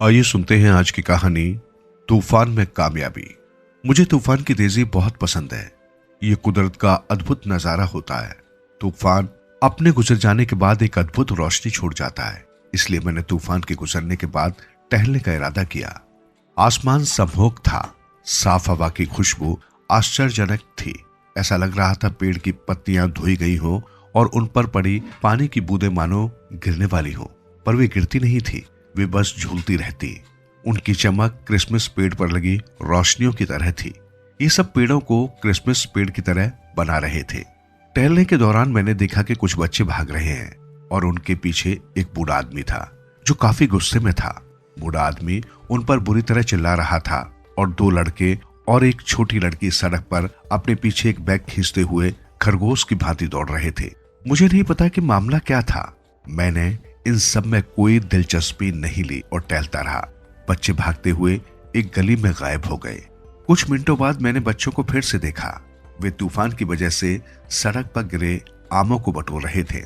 आइए सुनते हैं आज की कहानी तूफान में कामयाबी। मुझे तूफान की तेजी बहुत पसंद है। ये कुदरत का अद्भुत नजारा होता है। तूफान अपने गुजर जाने के बाद एक अद्भुत रोशनी छोड़ जाता है। इसलिए मैंने तूफान के गुजरने के बाद टहलने का इरादा किया। आसमान सम्मोहक था। साफ हवा की खुशबू आश्चर्यजनक थी। ऐसा लग रहा था पेड़ की पत्तियां धोई गई हो और उन पर पड़ी पानी की बूंदें मानो गिरने वाली हो, पर वे गिरती नहीं थी, वे बस झूलती रहती। उनकी चमक क्रिसमस पेड़ पर लगी रोशनियों की तरह थी। ये सब पेड़ों को क्रिसमस पेड़ की तरह बना रहे थे। टहलने के दौरान मैंने देखा कि कुछ बच्चे भाग रहे हैं और उनके पीछे एक बूढ़ा आदमी था जो काफी गुस्से में था। बूढ़ा आदमी उन पर बुरी तरह चिल्ला रहा था और दो लड़के और एक छोटी लड़की सड़क पर अपने पीछे एक बैग खींचते हुए खरगोश की भांति दौड़ रहे थे। मुझे नहीं पता कि मामला क्या था। मैंने इन सब में कोई दिलचस्पी नहीं ली और टहलता रहा। बच्चे भागते हुए एक गली में गायब हो गए। कुछ मिनटों बाद मैंने बच्चों को फिर से देखा। वे तूफान की वजह से सड़क पर गिरे आमों को बटोर रहे थे।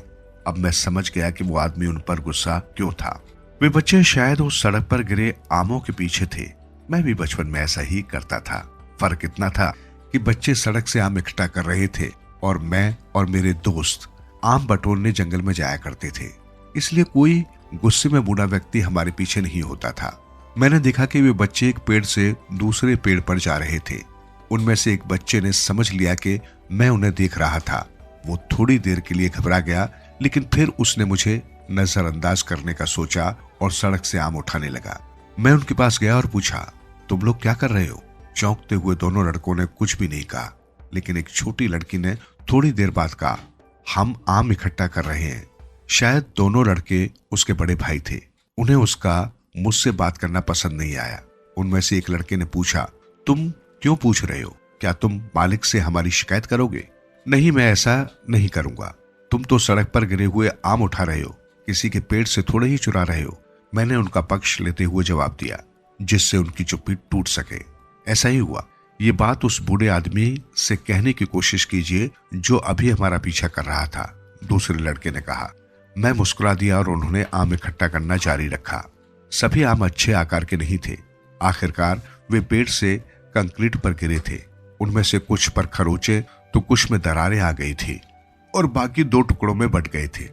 अब मैं समझ गया कि वो आदमी उन पर गुस्सा क्यों था। वे बच्चे शायद उस सड़क पर गिरे आमों के पीछे थे। मैं भी बचपन में ऐसा ही करता था। फर्क इतना था कि बच्चे सड़क से आम इकट्ठा कर रहे थे और मैं और मेरे दोस्त आम बटोरने जंगल में जाया करते थे। इसलिए कोई गुस्से में बूढ़ा व्यक्ति हमारे पीछे नहीं होता था। मैंने देखा कि वे बच्चे एक पेड़ से दूसरे पेड़ पर जा रहे थे। उनमें से एक बच्चे ने समझ लिया कि मैं उन्हें देख रहा था। वो थोड़ी देर के लिए घबरा गया, लेकिन फिर उसने मुझे नजरअंदाज करने का सोचा और सड़क से आम उठाने लगा। मैं उनके पास गया और पूछा, तुम लोग क्या कर रहे हो? चौंकते हुए दोनों लड़कों ने कुछ भी नहीं कहा, लेकिन एक छोटी लड़की ने थोड़ी देर बाद कहा, हम आम इकट्ठा कर रहे हैं। शायद दोनों लड़के उसके बड़े भाई थे। उन्हें उसका मुझसे बात करना पसंद नहीं आया। उनमें से एक लड़के ने पूछा, तुम क्यों पूछ रहे हो? क्या तुम मालिक से हमारी शिकायत करोगे? नहीं, मैं ऐसा नहीं करूंगा। तुम तो सड़क पर गिरे हुए आम उठा रहे हो, किसी के पेड़ से थोड़े ही चुरा रहे हो। मैंने उनका पक्ष लेते हुए जवाब दिया, जिससे उनकी चुप्पी टूट सके। ऐसा ही हुआ। ये बात उस बूढ़े आदमी से कहने की कोशिश कीजिए जो अभी हमारा पीछा कर रहा था, दूसरे लड़के ने कहा। मैं मुस्कुरा दिया और उन्होंने आम इकट्ठा करना जारी रखा। सभी आम अच्छे आकार के नहीं थे। आखिरकार वे पेड़ से कंक्रीट पर गिरे थे। उनमें से कुछ पर खरोचे तो कुछ में दरारें आ गई थी और बाकी दो टुकड़ों में बंट गए थे।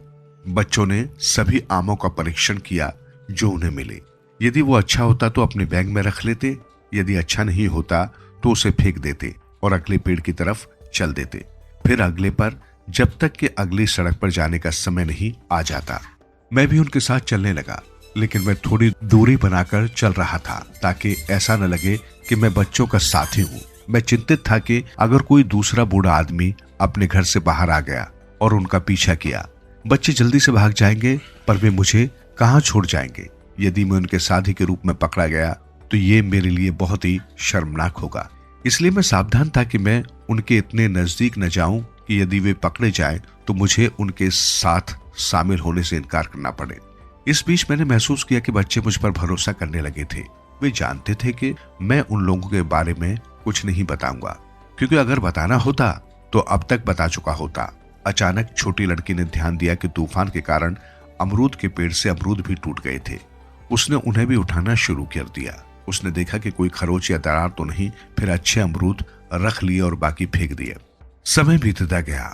बच्चों ने सभी आमों का परीक्षण किया जो उन्हें मिले। यदि वो अच्छा होता तो अपने बैग में रख लेते, यदि अच्छा नहीं होता तो उसे फेंक देते और अगले पेड़ की तरफ चल देते। फिर अगले पर, जब तक कि अगली सड़क पर जाने का समय नहीं आ जाता। मैं भी उनके साथ चलने लगा, लेकिन मैं थोड़ी दूरी बनाकर चल रहा था ताकि ऐसा न लगे कि मैं बच्चों का साथी हूँ। मैं चिंतित था कि अगर कोई दूसरा बूढ़ा आदमी अपने घर से बाहर आ गया और उनका पीछा किया, बच्चे जल्दी से भाग जाएंगे, पर वे मुझे कहाँ छोड़ जाएंगे। यदि मैं उनके साथी के रूप में पकड़ा गया तो ये मेरे लिए बहुत ही शर्मनाक होगा। इसलिए मैं सावधान था कि मैं उनके इतने नजदीक न जाऊं कि यदि वे पकड़े जाएं तो मुझे उनके साथ शामिल होने से इनकार करना पड़े। इस बीच मैंने महसूस किया कि बच्चे मुझ पर भरोसा करने लगे थे। वे जानते थे कि मैं उन लोगों के बारे में कुछ नहीं बताऊंगा, क्योंकि अगर बताना होता तो अब तक बता चुका होता। अचानक छोटी लड़की ने ध्यान दिया कि तूफान के कारण अमरूद के पेड़ से अमरूद भी टूट गए थे। उसने उन्हें भी उठाना शुरू कर दिया। उसने देखा कि कोई खरोच या दरार तो नहीं, फिर अच्छे अमरूद रख लिए और बाकी फेंक दिए। समय बीतता गया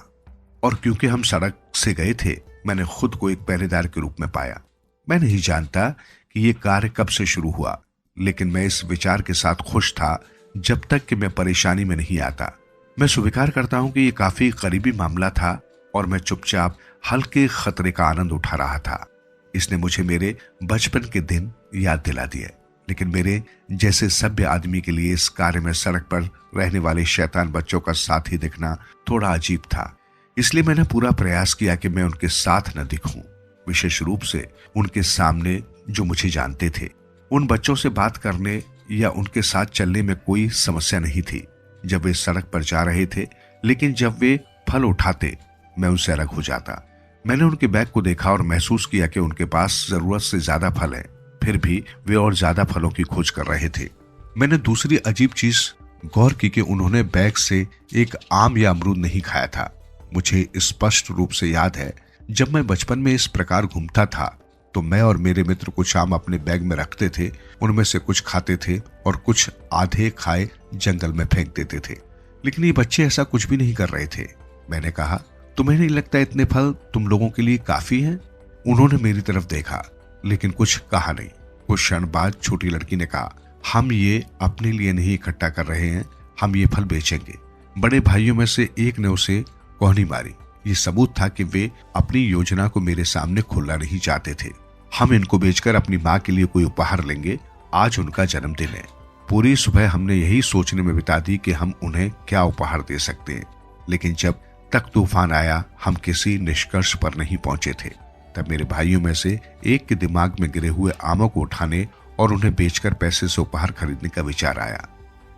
और क्योंकि हम सड़क से गए थे, मैंने खुद को एक पहरेदार के रूप में पाया। मैं नहीं जानता कि ये कार्य कब से शुरू हुआ, लेकिन मैं इस विचार के साथ खुश था जब तक कि मैं परेशानी में नहीं आता। मैं स्वीकार करता हूं कि ये काफी करीबी मामला था और मैं चुपचाप हल्के खतरे का आनंद उठा रहा था। इसने मुझे मेरे बचपन के दिन याद दिला दिए, लेकिन मेरे जैसे सभ्य आदमी के लिए इस कार्य में सड़क पर रहने वाले शैतान बच्चों का साथी दिखना थोड़ा अजीब था। इसलिए मैंने पूरा प्रयास किया कि मैं उनके साथ न दिखूं, विशेष रूप से उनके सामने जो मुझे जानते थे। उन बच्चों से बात करने या उनके साथ चलने में कोई समस्या नहीं थी जब वे सड़क पर जा रहे थे, लेकिन जब वे फल उठाते मैं उनसे अलग हो जाता। मैंने उनके बैग को देखा और महसूस किया कि उनके पास जरूरत से ज्यादा फल है, फिर भी वे और ज्यादा फलों की खोज कर रहे थे। मैंने दूसरी अजीब चीज गौर की कि उन्होंने बैग से एक आम या अमरूद नहीं खाया था। मुझे स्पष्ट रूप से याद है जब मैं बचपन में इस प्रकार घूमता था तो मैं और मेरे मित्र कुछ आम अपने बैग में रखते थे, उनमें से कुछ खाते थे और कुछ आधे खाए जंगल में फेंक देते थे। लेकिन ये बच्चे ऐसा कुछ भी नहीं कर रहे थे। मैंने कहा, तुम्हें नहीं लगता इतने फल तुम लोगों के लिए काफी हैं? उन्होंने मेरी तरफ देखा लेकिन कुछ कहा नहीं। कुछ क्षण बाद छोटी लड़की ने कहा, हम ये अपने लिए नहीं इकट्ठा कर रहे हैं, हम ये फल बेचेंगे। बड़े भाइयों में से एक ने उसे कोहनी मारी। ये सबूत था कि वे अपनी योजना को मेरे सामने खोलना नहीं चाहते थे। हम इनको बेचकर अपनी माँ के लिए कोई उपहार लेंगे, आज उनका जन्मदिन है। पूरी सुबह हमने यही सोचने में बिता दी कि हम उन्हें क्या उपहार दे सकते हैं, लेकिन जब तक तूफान आया हम किसी निष्कर्ष पर नहीं पहुंचे थे। तब मेरे भाइयों में से एक के दिमाग में गिरे हुए आमों को उठाने और उन्हें बेचकर पैसे से उपहार खरीदने का विचार आया।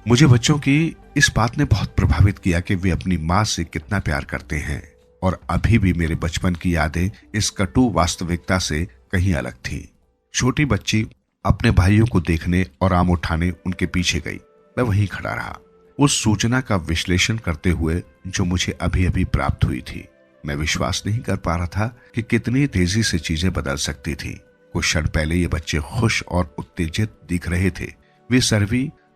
मुझे बच्चों की इस बात ने बहुत प्रभावित किया कि वे अपनी माँ से कितना प्यार करते हैं, और अभी भी मेरे बचपन की यादें इस कटु वास्तविकता से कहीं अलग थी। छोटी बच्ची अपने भाइयों को देखने और आम उठाने उनके पीछे गई। मैं वहीं खड़ा रहा, उस सूचना का विश्लेषण करते हुए जो मुझे अभी अभी प्राप्त हुई थी। मैं विश्वास नहीं कर पा रहा था कि कितनी तेजी से चीजें बदल सकती थी। कुछ क्षण पहले ये बच्चे खुश और उत्तेजित दिख रहे थे। वे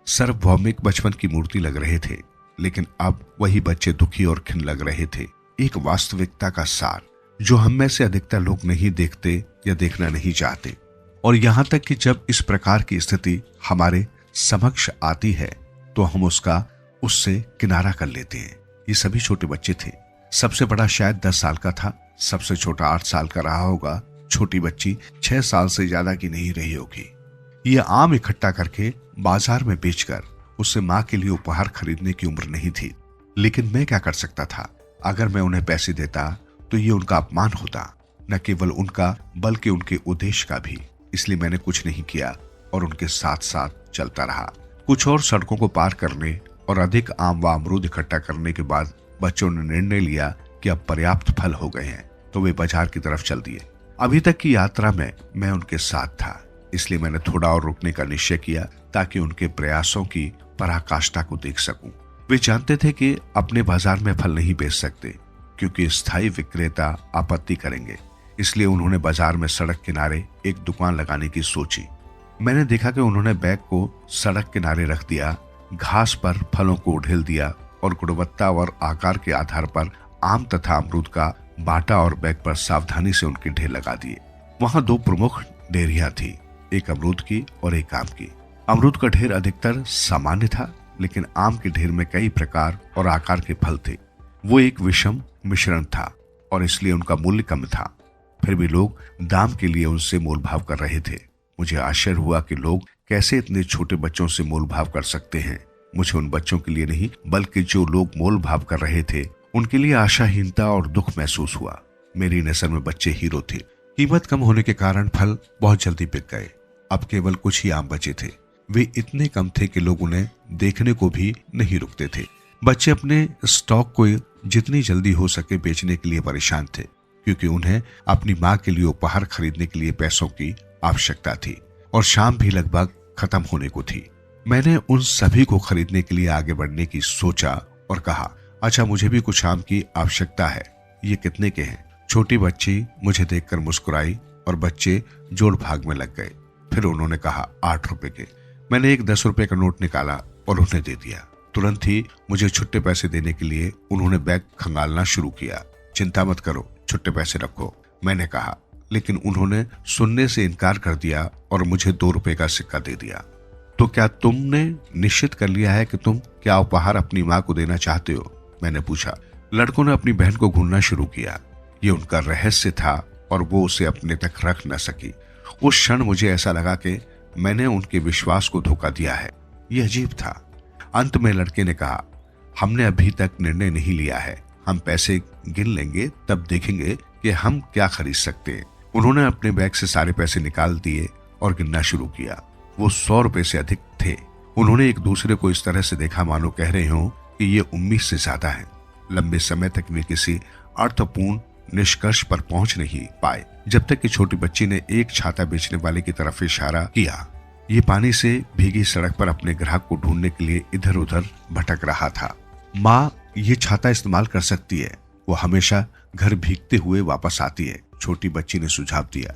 सार्वभौमिक बचपन की मूर्ति लग रहे थे, लेकिन अब वही बच्चे दुखी और खिन्न लग रहे थे। एक वास्तविकता का सार जो हम में से अधिकतर लोग नहीं देखते या देखना नहीं चाहते। और यहाँ तक कि जब इस प्रकार की स्थिति हमारे समक्ष आती है तो हम उससे किनारा कर लेते हैं। ये सभी छोटे बच्चे थे। सबसे बड़ा शायद 10 साल का था, सबसे छोटा 8 साल का रहा होगा, छोटी बच्ची 6 साल से ज्यादा की नहीं रही होगी। ये आम इकट्ठा करके बाजार में बेचकर उससे माँ के लिए उपहार खरीदने की उम्र नहीं थी। लेकिन मैं क्या कर सकता था? अगर मैं उन्हें पैसे देता तो ये उनका अपमान होता, न केवल उनका बल्कि उनके उद्देश्य का भी। इसलिए मैंने कुछ नहीं किया और उनके साथ साथ चलता रहा। कुछ और सड़कों को पार करने और अधिक आम व अमरूद इकट्ठा करने के बाद बच्चों ने निर्णय लिया कि अब पर्याप्त फल हो गए हैं, तो वे बाजार की तरफ चल दिए। अभी तक की यात्रा में मैं उनके साथ था, इसलिए मैंने थोड़ा और रुकने का निश्चय किया ताकि उनके प्रयासों की पराकाष्ठा को देख सकूं। वे जानते थे कि अपने बाजार में फल नहीं बेच सकते क्योंकि स्थायी विक्रेता आपत्ति करेंगे, इसलिए उन्होंने बाजार में सड़क किनारे एक दुकान लगाने की सोची। मैंने देखा कि उन्होंने बैग को सड़क किनारे रख दिया, घास पर फलों को उड़ेल दिया और गुणवत्ता और आकार के आधार पर आम तथा अमरूद का बाटा और बैग पर सावधानी से उनके ढेर लगा दिए। वहां 2 प्रमुख डेरियां थी, एक अमरूद की और एक आम की। अमरूद का ढेर अधिकतर सामान्य था, लेकिन आम के ढेर में कई प्रकार और आकार के फल थे। वो एक विषम मिश्रण था और इसलिए उनका मूल्य कम था। फिर भी लोग दाम के लिए उनसे मोलभाव कर रहे थे। मुझे आश्चर्य हुआ कि लोग कैसे इतने छोटे बच्चों से मोलभाव कर सकते हैं। मुझे उन बच्चों के लिए नहीं बल्कि जो लोग मोलभाव कर रहे थे उनके लिए आशाहीनता और दुख महसूस हुआ। मेरी नजर में बच्चे हीरो थे। कीमत कम होने के कारण फल बहुत जल्दी बिक गए। अब केवल कुछ ही आम बचे थे। वे इतने कम थे कि लोग उन्हें देखने को भी नहीं रुकते थे। बच्चे अपने स्टॉक को जितनी जल्दी हो सके बेचने के लिए परेशान थे, क्योंकि उन्हें अपनी माँ के लिए उपहार खरीदने के लिए पैसों की आवश्यकता थी और शाम भी लगभग खत्म होने को थी। मैंने उन सभी को खरीदने के लिए आगे बढ़ने की सोचा और कहा, अच्छा मुझे भी कुछ आम की आवश्यकता है, ये कितने के हैं? छोटी बच्ची मुझे देखकर मुस्कुराई और बच्चे जोड़ भाग में लग गए। फिर उन्होंने कहा 8 रुपए के। मैंने एक 10 रुपए का नोट निकाला और उन्हें दे दिया। तुरंत ही मुझे छुट्टे पैसे देने के लिए उन्होंने बैग खंगालना शुरू किया। चिंता मत करो, छुट्टे पैसे रखो, मैंने कहा, लेकिन उन्होंने सुनने से इनकार कर दिया और मुझे 2 रुपए का सिक्का दे दिया। तो क्या तुमने निश्चित कर लिया है कि तुम क्या उपहार अपनी माँ को देना चाहते हो? मैंने पूछा। लड़कों ने अपनी बहन को घूरना शुरू किया। ये उनका रहस्य था और वो उसे अपने तक रख न सकी। उस क्षण मुझे ऐसा लगा कि मैंने उनके विश्वास को धोखा दिया है। यह अजीब था। अंत में लड़के ने कहा, हमने अभी तक निर्णय नहीं लिया है, हम पैसे गिन लेंगे तब देखेंगे कि हम क्या खरीद सकते हैं। उन्होंने अपने बैग से सारे पैसे निकाल दिए और गिनना शुरू किया। वो 100 रुपए से अधिक थे। उन्होंने एक दूसरे को इस तरह से देखा मानो कह रहे हो कि ये उम्मीद से ज्यादा है। लंबे समय तक वे किसी अर्थपूर्ण निष्कर्ष पर पहुंच नहीं पाए, जब तक कि छोटी बच्ची ने एक छाता बेचने वाले की तरफ इशारा किया। ये पानी से भीगी सड़क पर अपने ग्राहक को ढूंढने के लिए इधर उधर भटक रहा था। माँ ये छाता इस्तेमाल कर सकती है, वो हमेशा घर भीगते हुए वापस आती है, छोटी बच्ची ने सुझाव दिया।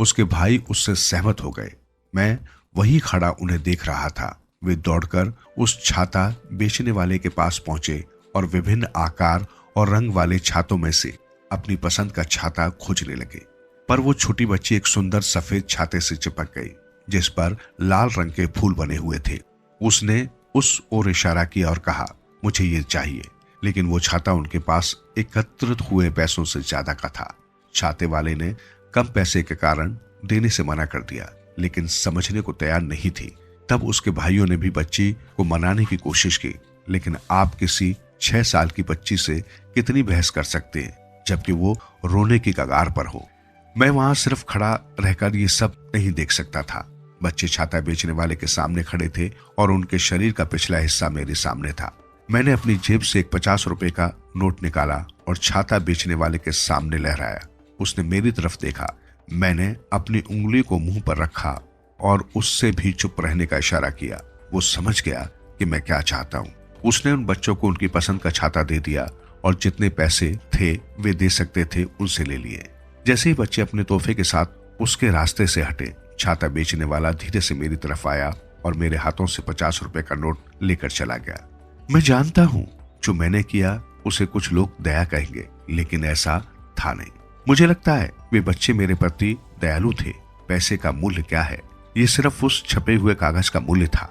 उसके भाई उससे सहमत हो गए। मैं वहीं खड़ा उन्हें देख रहा था। वे दौड़कर उस छाता बेचने वाले के पास पहुंचे और विभिन्न आकार और रंग वाले छातों में से अपनी पसंद का छाता खोजने लगे। पर वो छोटी बच्ची एक सुंदर सफेद छाते से चिपक गई जिस पर लाल रंग के फूल बने हुए थे। उसने उस ओर इशारा किया और कहा, मुझे ये चाहिए। लेकिन वो छाता उनके पास एकत्रित हुए पैसों से ज्यादा का था। छाते वाले ने कम पैसे के कारण देने से मना कर दिया, लेकिन समझने को तैयार नहीं थी। तब उसके भाइयों ने भी बच्ची को मनाने की कोशिश की, लेकिन आप किसी 6 साल की बच्ची से कितनी बहस कर सकते हैं जबकि वो रोने की कगार पर हो। मैं वहां सिर्फ खड़ा रहकर ये सब नहीं देख सकता था। बच्चे छाता बेचने वाले के सामने खड़े थे और उनके शरीर का पिछला हिस्सा मेरे सामने था। मैंने अपनी जेब से एक 50 रुपए का नोट निकाला और छाता बेचने वाले के सामने लहराया। उसने मेरी तरफ देखा। मैंने अपनी उंगली को मुंह पर रखा और उससे भी चुप रहने का इशारा किया। वो समझ गया कि मैं क्या चाहता हूँ। उसने उन बच्चों को उनकी पसंद का छाता दे दिया और जितने पैसे थे वे दे सकते थे उनसे ले लिए। जैसे ही बच्चे अपने तोहफे के साथ उसके रास्ते से हटे, छाता बेचने वाला धीरे से मेरी तरफ आया और मेरे हाथों से 50 रुपए का नोट लेकर चला गया। मैं जानता हूँ जो मैंने किया उसे कुछ लोग दया कहेंगे, लेकिन ऐसा था नहीं। मुझे लगता है वे बच्चे मेरे प्रति दयालु थे। पैसे का मूल्य क्या है, ये सिर्फ उस छपे हुए कागज का मूल्य था।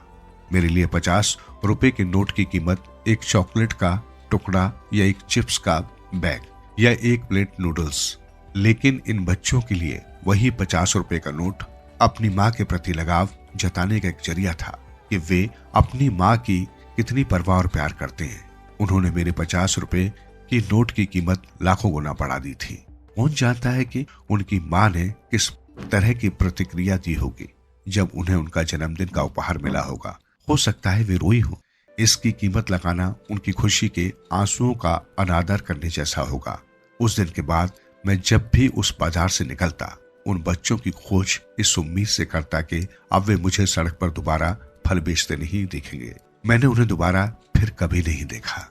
मेरे लिए 50 रुपए के नोट की कीमत एक चॉकलेट का टुकड़ा या एक चिप्स का बैग या एक प्लेट नूडल्स, लेकिन इन बच्चों के लिए वही 50 रुपए का नोट अपनी माँ के प्रति लगाव जताने का एक जरिया था कि वे अपनी माँ की कितनी परवाह और प्यार करते हैं। उन्होंने मेरे 50 रुपए की नोट की कीमत लाखों गुना बढ़ा दी थी। कौन जानता है कि उनकी माँ ने किस तरह की प्रतिक्रिया दी होगी जब उन्हें उनका जन्मदिन का उपहार मिला होगा। हो सकता है वे रोई हो। इसकी कीमत लगाना उनकी खुशी के आंसुओं का अनादर करने जैसा होगा। उस दिन के बाद मैं जब भी उस बाजार से निकलता उन बच्चों की खोज इस उम्मीद से करता कि अब वे मुझे सड़क पर दोबारा फल बेचते नहीं देखेंगे। मैंने उन्हें दोबारा फिर कभी नहीं देखा।